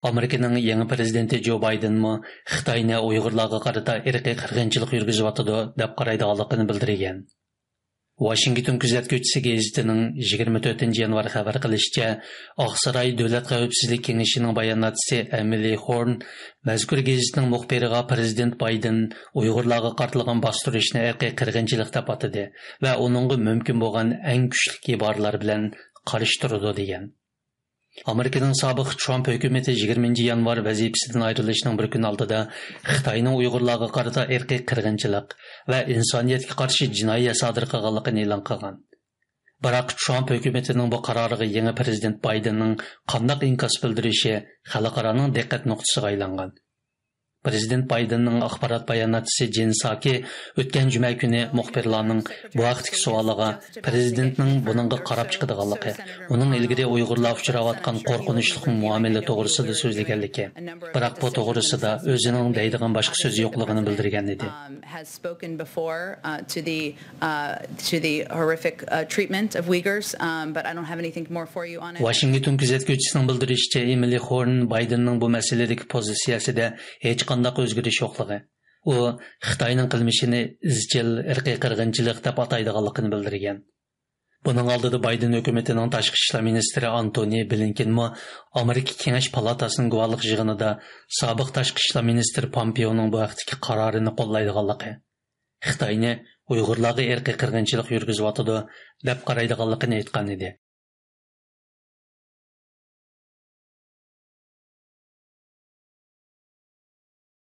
Amerikaning yangi prezidenti Jo Baydenmi Xitoyni Uyg'urlarga qarata irqiy qirg'inchilik yurgizyotidi deb qaraydiganligini bildirgan. Washington kuzatuvchisi gazetining 24 yanvar xabar qilishicha, Oqsaroy Davlat xavfsizlik kengashining bayonotchisi Emily Horn mazkur gazetining muxbiriga prezident Bayden Uyg'urlarga qartilgan bostirishni irqiy qirg'inchilik deb atadi va uningga mumkin bo'lgan eng kuchli iboralar bilan qarshi turadi degan. Amerikaning sobiq Trump hukumati 20 yanvar vazifasidan ayrilishining bir kun oldida Xitoyning Uyg'urlarga qarata irqiy qirg'inchilik va insoniyatga qarshi jinoyat sodir qilganligini e'lon qilgan. Biroq Trump hukumatining bu qaroriga yangi prezident Baydenning qanday inkas bildirishi xalqaroning diqqat nuqtasiga aylangan. Prezident Baydenning axborot bayonotchisi Jen Psaki o'tgan juma kuni muxbirlarning bu vaqtdagi savoliga prezidentning buningga qarab chiqadiganligi, uning ilgari Uyg'urlar uchrayotgan qo'rqinchli muomala to'g'risida so'zlaganligi, biroq bu to'g'risida o'zining deydigan boshqa so'zi yo'qligini bildirgan edi. Washington kuzatuvchisining bildirishicha, Emily Horn Baydenning bu masaladagi pozitsiyasida hech qanday o'zgarish yo'qligi. U Xitoyning qilmishini izchil irqiy qirg'inchilik deb ataydiganligini bildirgan. Buning oldida Bayden hukumatining tashqi ishlar ministri Antony Blinkenmi Amerika Kengash palatasining guvohlik yig'inida sobiq tashqi ishlar ministri Pompeoning bu vaqtdagi qarorini qo'llaydiganligi, Xitoyni Uyg'urlarga irqiy qirg'inchilik yurgizyotidi deb qaraydiganligini aytgan edi.